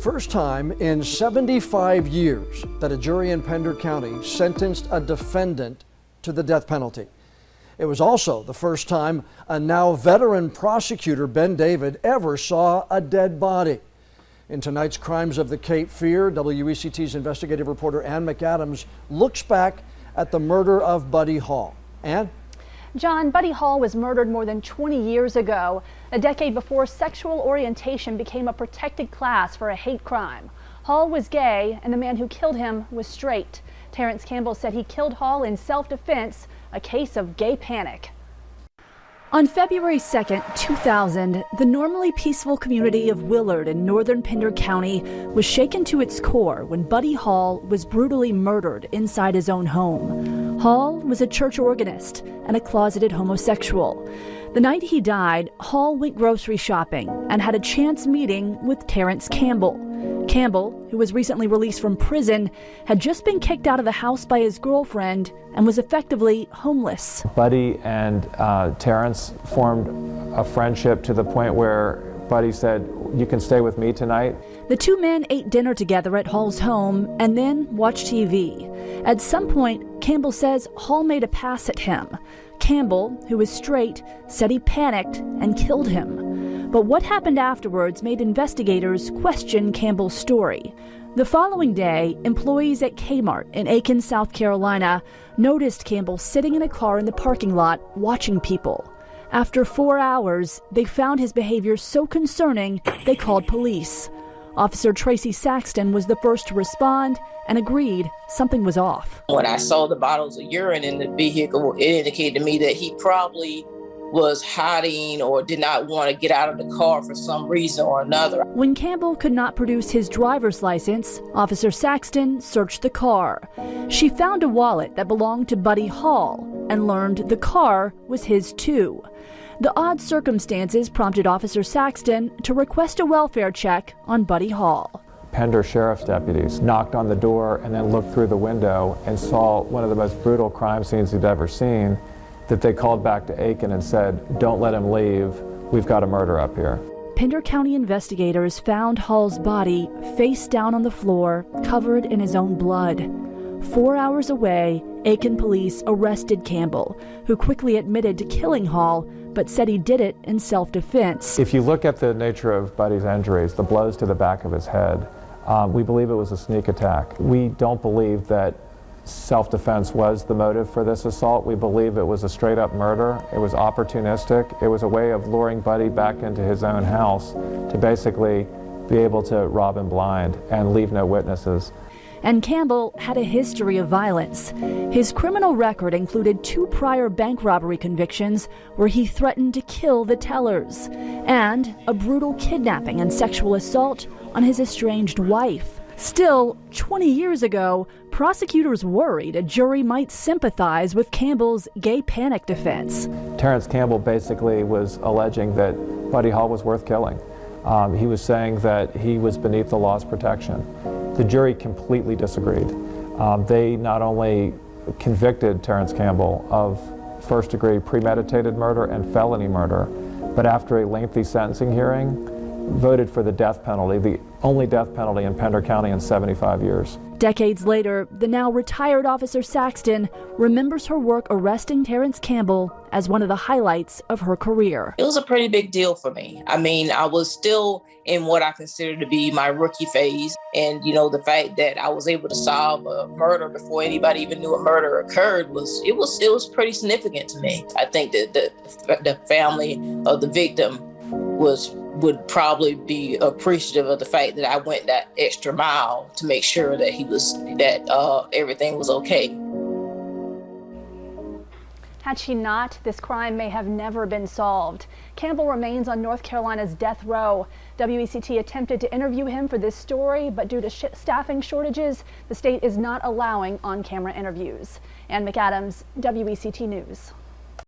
First time in 75 years that a jury in Pender County sentenced a defendant to the death penalty. It was also the first time a now veteran prosecutor, Ben David, ever saw a dead body. In tonight's Crimes of the Cape Fear, WECT's investigative reporter Ann McAdams looks back at the murder of Buddy Hall. Ann? John, Buddy Hall was murdered more than 20 years ago, a decade before sexual orientation became a protected class for a hate crime. Hall was gay, and the man who killed him was straight. Terrence Campbell said he killed Hall in self-defense, a case of gay panic. On February 2nd, 2000, the normally peaceful community of Willard in northern Pender County was shaken to its core when Buddy Hall was brutally murdered inside his own home. Hall was a church organist and a closeted homosexual. The night he died, Hall went grocery shopping and had a chance meeting with Terrence Campbell. Campbell, who was recently released from prison, had just been kicked out of the house by his girlfriend and was effectively homeless. Buddy and Terrence formed a friendship to the point where Buddy said, "You can stay with me tonight." The two men ate dinner together at Hall's home and then watched TV. At some point, Campbell says Hall made a pass at him. Campbell, who was straight, said he panicked and killed him. But what happened afterwards made investigators question Campbell's story. The following day, employees at Kmart in Aiken, South Carolina, noticed Campbell sitting in a car in the parking lot watching people. After 4 hours, they found his behavior so concerning, they called police. Officer Tracy Saxton was the first to respond and agreed something was off. When I saw the bottles of urine in the vehicle, it indicated to me that he probably was hiding or did not want to get out of the car for some reason or another. When Campbell could not produce his driver's license, Officer Saxton searched the car. She found a wallet that belonged to Buddy Hall and learned the car was his too. The odd circumstances prompted Officer Saxton to request a welfare check on Buddy Hall. Pender Sheriff's deputies knocked on the door and then looked through the window and saw one of the most brutal crime scenes he'd ever seen, that they called back to Aiken and said, "Don't let him leave. We've got a murder up here." Pender County investigators found Hall's body face down on the floor, covered in his own blood. 4 hours away, Aiken police arrested Campbell, who quickly admitted to killing Hall, but said he did it in self-defense. If you look at the nature of Buddy's injuries, the blows to the back of his head, we believe it was a sneak attack. We don't believe that self-defense was the motive for this assault. We believe it was a straight-up murder. It was opportunistic. It was a way of luring Buddy back into his own house to basically be able to rob him blind and leave no witnesses. And Campbell had a history of violence. His criminal record included 2 prior bank robbery convictions where he threatened to kill the tellers, and a brutal kidnapping and sexual assault on his estranged wife. Still, 20 years ago, prosecutors worried a jury might sympathize with Campbell's gay panic defense. Terrence Campbell basically was alleging that Buddy Hall was worth killing. He was saying that he was beneath the law's protection. The jury completely disagreed. They not only convicted Terrence Campbell of first-degree premeditated murder and felony murder, but after a lengthy sentencing hearing, voted for the death penalty, the only death penalty in Pender County in 75 years. Decades later, the now retired Officer Saxton remembers her work arresting Terrence Campbell as one of the highlights of her career. It was a pretty big deal for me. I mean, I was still in what I consider to be my rookie phase. And, you know, the fact that I was able to solve a murder before anybody even knew a murder occurred was pretty significant to me. I think that the family of the victim would probably be appreciative of the fact that I went that extra mile to make sure that everything was okay. Had she not, this crime may have never been solved. Campbell remains on North Carolina's death row. WECT attempted to interview him for this story, but due to staffing shortages, the state is not allowing on-camera interviews. Ann McAdams, WECT News.